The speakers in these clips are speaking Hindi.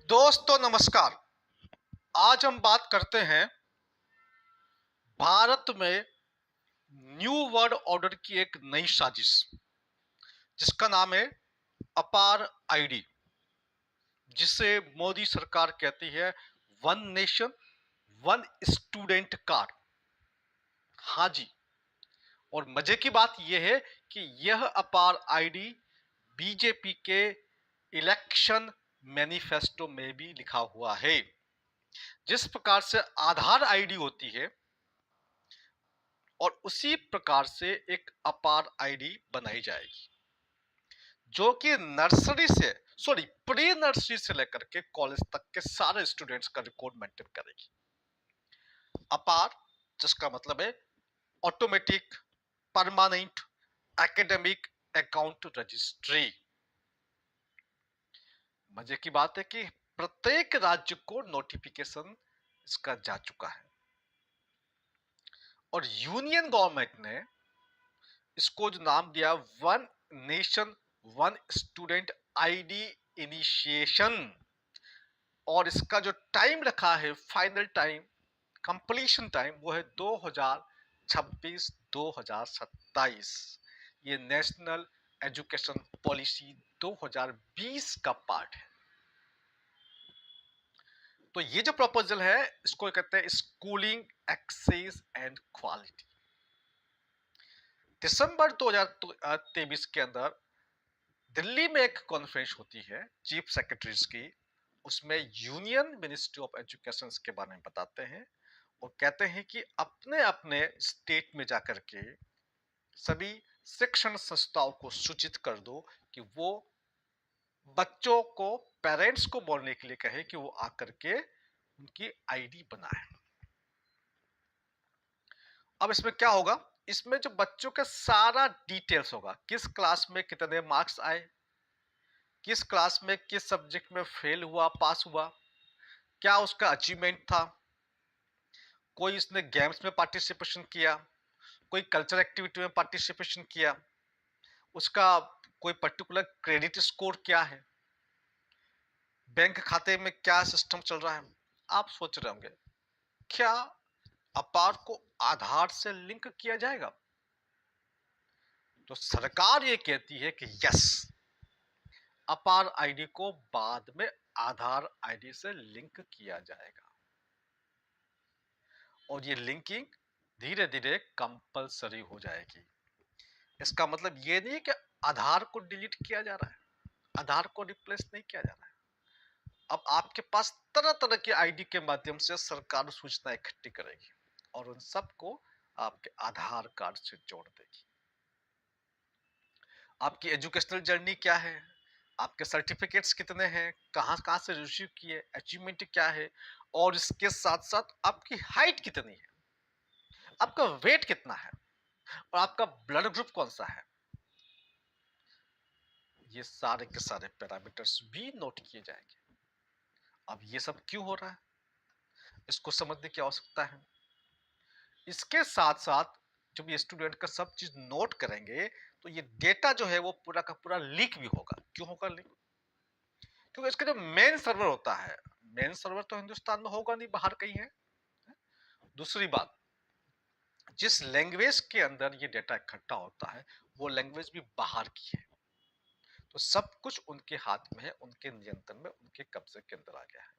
दोस्तों नमस्कार। आज हम बात करते हैं भारत में न्यू वर्ल्ड ऑर्डर की एक नई साजिश जिसका नाम है अपार आईडी, जिसे मोदी सरकार कहती है one nation one student card. हाँ जी, और मजे की बात यह है कि यह अपार आईडी बीजेपी के इलेक्शन मैनिफेस्टो में भी लिखा हुआ है। जिस प्रकार से आधार आईडी होती है और उसी प्रकार से एक अपार आईडी बनाई जाएगी, जो कि नर्सरी से प्री नर्सरी से लेकर के कॉलेज तक के सारे स्टूडेंट्स का रिकॉर्ड मेंटेन करेगी। अपार जिसका मतलब है automatic permanent academic account registry. मजे की बात है कि प्रत्येक राज्य को नोटिफिकेशन इसका जा चुका है और यूनियन गवर्नमेंट ने इसको जो नाम दिया one nation one student ID initiation, और इसका जो टाइम रखा है फाइनल टाइम कंप्लीशन टाइम वो है 2026-2027। ये नेशनल एजुकेशन पॉलिसी 2020 का पार्ट है। तो ये जो प्रपोजल है इसको कहते हैं स्कूलिंग एक्सेस एंड क्वालिटी। दिसंबर 2023 के अंदर दिल्ली में एक कॉन्फ्रेंस होती है चीफ सेक्रेटरीज की। उसमें यूनियन मिनिस्ट्री ऑफ एजुकेशन के बारे में बताते हैं और कहते हैं कि अपने अपने स्टेट में जाकर के सभी शिक्षण संस्थाओं को सूचित कर दो कि वो बच्चों को पेरेंट्स को बोलने के लिए कहे कि वो आकर के उनकी आईडी बनाए। अब इसमें क्या होगा, इसमें जो बच्चों का सारा डिटेल्स होगा, किस क्लास में कितने मार्क्स आए, किस क्लास में किस सब्जेक्ट में फेल हुआ पास हुआ, क्या उसका अचीवमेंट था, कोई इसने गेम्स में पार्टिसिपेशन किया, कोई कल्चर एक्टिविटी में पार्टिसिपेशन किया, उसका कोई पर्टिकुलर क्रेडिट स्कोर क्या है, बैंक खाते में क्या सिस्टम चल रहा है। आप सोच रहे होंगे क्या अपार को आधार से लिंक किया जाएगा? तो सरकार ये कहती है कि यस, अपार आईडी को बाद में आधार आईडी से लिंक किया जाएगा और ये लिंकिंग धीरे धीरे कंपलसरी हो जाएगी। इसका मतलब ये नहीं कि आधार को डिलीट किया जा रहा है, आधार को रिप्लेस नहीं किया जा रहा है। अब आपके पास तरह तरह के आईडी के माध्यम से सरकार सूचना इकट्ठी करेगी और उन सबको आपके आधार कार्ड से जोड़ देगी। आपकी एजुकेशनल जर्नी क्या है, आपके सर्टिफिकेट्स कितने हैं, कहां कहां से रिसीव किए, अचीवमेंट क्या है, और इसके साथ साथ आपकी हाइट कितनी है, आपका वेट कितना है और आपका ब्लड ग्रुप कौन सा है। ये सारे के सारे पैरामीटर्स भी नोट किए जाएंगे। अब ये सब क्यों हो रहा है, इसको समझने की आवश्यकता है। इसके साथ साथ जब ये स्टूडेंट का सब चीज नोट करेंगे तो ये डेटा जो है वो पूरा का पूरा लीक भी होगा। क्यों होगा लीक? क्योंकि इसका जो मेन सर्वर होता है, मेन सर्वर तो हिंदुस्तान में होगा नहीं, बाहर कहीं है। दूसरी बात, जिस लैंग्वेज के अंदर ये डेटा इकट्ठा होता है वो लैंग्वेज भी बाहर की है। तो सब कुछ उनके हाथ में है, उनके नियंत्रण में, उनके कब्जे के अंदर आ गया है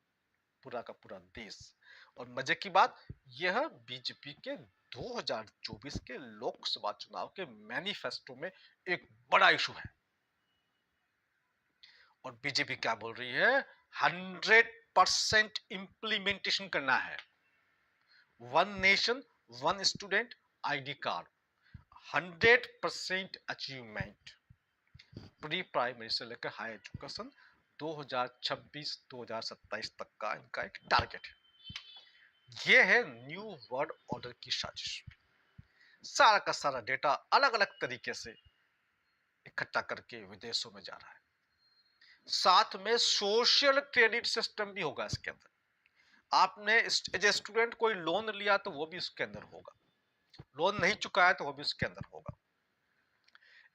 पूरा का पूरा देश। और मजे की बात, यह बीजेपी के 2024 के लोकसभा चुनाव के मैनिफेस्टो में एक बड़ा इशू है। और बीजेपी क्या बोल रही है, 100% इंप्लीमेंटेशन करना है, one nation one student ID card, 100% achievement pre primary से लेकर हाई एजुकेशन 2026-2027 तक का इनका एक टारगेट है। ये है न्यू वर्ल्ड ऑर्डर की साजिश। सारा का सारा डेटा अलग अलग तरीके से इकट्ठा करके विदेशों में जा रहा है। साथ में सोशल क्रेडिट सिस्टम भी होगा इसके अंदर। आपने एज ए स्टूडेंट कोई लोन लिया तो वो भी इसके अंदर होगा, लोन नहीं चुकाया तो वो भी इसके अंदर होगा।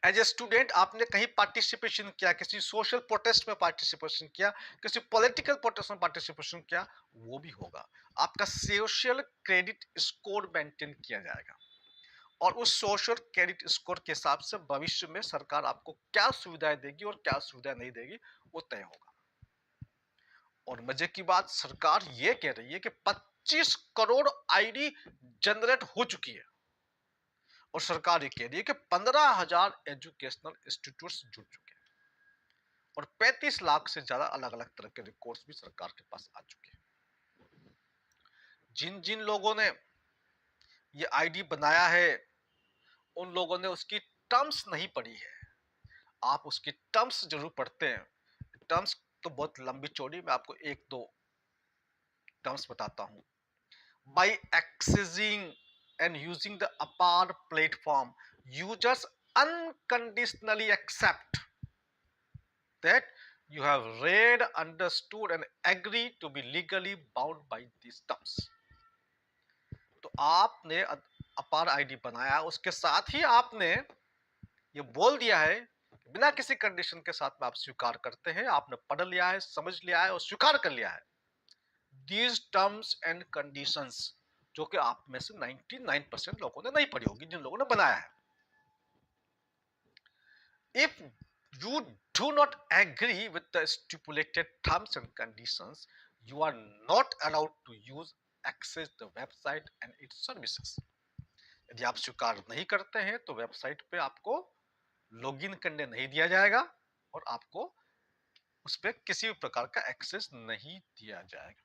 एज ए स्टूडेंट आपने कहीं पार्टिसिपेशन किया, किसी सोशल प्रोटेस्ट में पार्टिसिपेशन किया, किसी पॉलिटिकल प्रोटेस्ट में पार्टिसिपेशन किया, वो भी होगा। आपका सोशल क्रेडिट स्कोर मेंटेन किया जाएगा और उस सोशल क्रेडिट स्कोर के हिसाब से भविष्य में सरकार आपको क्या सुविधाएं देगी और क्या सुविधा नहीं देगी, वो तय होगा। और मजे की बात, सरकार ये कह रही है कि 25 करोड़ आईडी जनरेट हो चुकी है और सरकार ये कह रही है कि 15,000 एजुकेशनल इंस्टीट्यूट्स जुड़ चुके हैं और 35 लाख से ज्यादा अलग अलग तरह के रिकॉर्ड्स भी सरकार के पास आ चुके हैं। जिन जिन लोगों ने ये आईडी बनाया है उन लोगों ने उसकी टर्म्स नहीं पढ़ी है। आप उसकी टर्म्स जरूर पढ़ते हैं। टर्म्स तो बहुत लंबी चौड़ी, मैं आपको एक दो टर्म्स बताता हूं। By accessing and using the APAR platform, users unconditionally accept that you have read, understood and agree to be legally bound by these terms. तो आपने अपार आईडी बनाया, उसके साथ ही आपने ये बोल दिया है बिना किसी कंडीशन के साथ में आप स्वीकार करते हैं, आपने पढ़ लिया है, समझ लिया है और स्वीकार कर लिया है these terms and conditions, जो कि आप में से 99% लोगों ने नहीं पढ़ी होगी जिन लोगों ने बनाया है। If you do not agree with the stipulated terms and conditions, you are not allowed to use access the website and its services. यदि आप स्वीकार नहीं करते हैं तो वेबसाइट पे आपको लॉगिन करने नहीं दिया जाएगा और आपको उस पर किसी भी प्रकार का एक्सेस नहीं दिया जाएगा।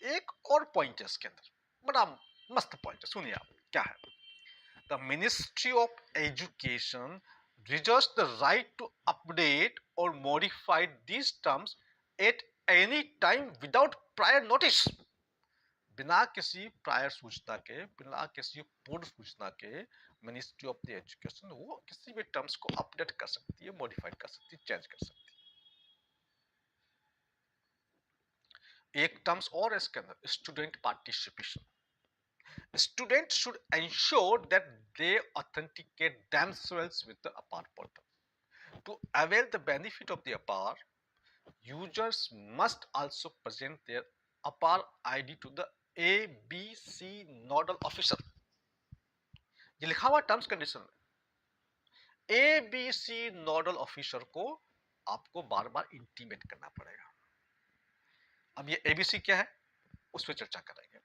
एक और पॉइंट है इसके अंदर, बड़ा मस्त पॉइंट है, सुनिए आप क्या है। The ministry of education reserves the right to update or modify these terms at any time without prior notice. बिना किसी प्रायर सूचना के, बिना किसी पूर्व सूचना के मिनिस्ट्री ऑफ द एजुकेशन वो किसी भी टर्म्स को अपडेट कर सकती है, मॉडिफाइड कर सकती है, चेंज कर सकती है। एक टर्म्स और है इसके अंदर, student participation. Students should ensure that they authenticate themselves with the APAR portal. To avail the benefit of the APAR, users must also present their APAR ID to the ABC nodal officer. ये लिखा हुआ टर्म्स कंडीशन में, ABC नोडल ऑफिसर को आपको बार बार इंटीमेट करना पड़ेगा। अब ये ABC क्या है उस पर चर्चा करेंगे।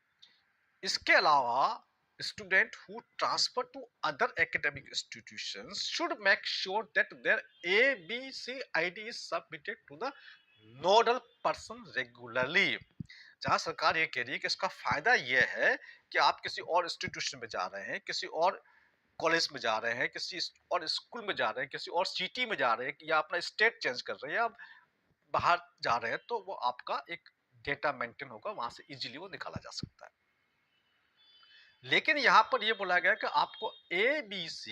इसके अलावा student who transfer to other academic institutions should make sure that their ABC ID is submitted to the nodal person regularly. जहां सरकार ये कह रही है कि इसका फायदा ये है कि आप किसी और इंस्टीट्यूशन में जा रहे हैं, किसी और कॉलेज में जा रहे हैं, किसी और स्कूल में जा रहे हैं, किसी और सिटी में जा रहे हैं या अपना स्टेट चेंज कर रहे हैं, आप बाहर जा रहे हैं, तो वो आपका एक डेटा मेंटेन होगा, वहां से इजीली वो निकाला जा सकता है। लेकिन यहां पर यह बोला गया कि आपको ABC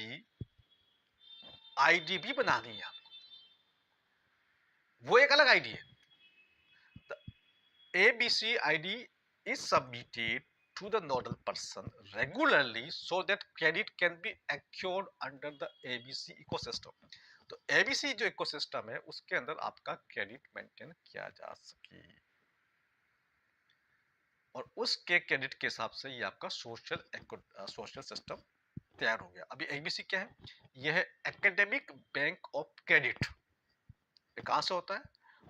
आईडी भी बनानी है, आपको वो एक अलग आईडी है। ABC ID is submitted to the nodal person regularly so that credit can be accrued under the ABC ecosystem. तो ABC जो इकोसिस्टम है उसके अंदर आपका क्रेडिट मेंटेन किया जा सके और उसके क्रेडिट के हिसाब से ये आपका सोशल सिस्टम तैयार हो गया। अभी ABC क्या है? यह है एकेडमिक बैंक ऑफ क्रेडिट। ये कहां से होता है?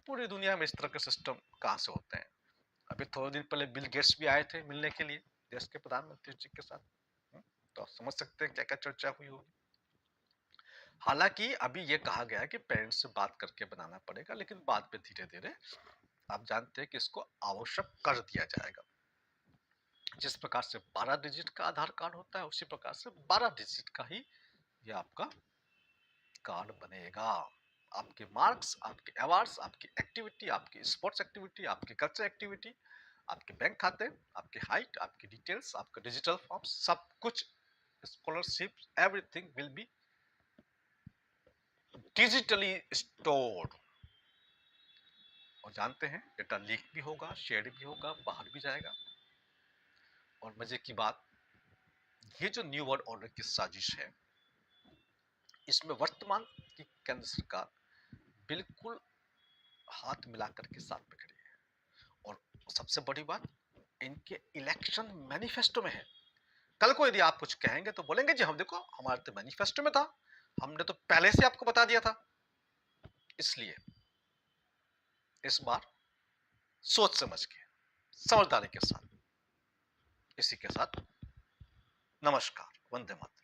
पूरी दुनिया में इस तरह के सिस्टम कहां से होते हैं? अभी थोड़े दिन पहले बिल गेट्स भी आए थे मिलने के लिए देश के प्रधानमंत्री जी के साथ, तो आप समझ सकते हैं क्या क्या चर्चा हुई होगी। हालांकि अभी ये कहा गया है कि पेरेंट्स से बात करके बनाना पड़ेगा, लेकिन बाद में धीरे धीरे आप जानते हैं कि इसको आवश्यक कर दिया जाएगा। जिस प्रकार से 12 डिजिट का आधार कार्ड होता है उसी प्रकार से 12 डिजिट का ही ये आपका कार्ड बनेगा। आपके मार्क्स, आपके अवार्ड्स, आपकी एक्टिविटी, आपकी स्पोर्ट्स एक्टिविटी, आपकी कल्चर एक्टिविटी, आपके बैंक खाते, आपकी हाइट, आपकी डिटेल्स, आपके डिजिटल फॉर्म, सब कुछ, scholarship, everything will be digitally stored. और जानते हैं डेटा लीक भी होगा, शेयर भी होगा, बाहर भी जाएगा। और मजे की बात, ये जो न्यू वर्ल्ड ऑर्डर की साजिश है इसमें वर्तमान की केंद्र सरकार बिल्कुल हाथ मिलाकर के साथ में खड़ी है। और सबसे बड़ी बात, इनके इलेक्शन मैनिफेस्टो में है। कल को यदि आप कुछ कहेंगे तो बोलेंगे जी हम देखो हमारे तो मैनिफेस्टो में था, हमने तो पहले से आपको बता दिया था। इसलिए इस बार सोच समझ के, समझदारी के साथ, इसी के साथ नमस्कार, वंदे मातरम।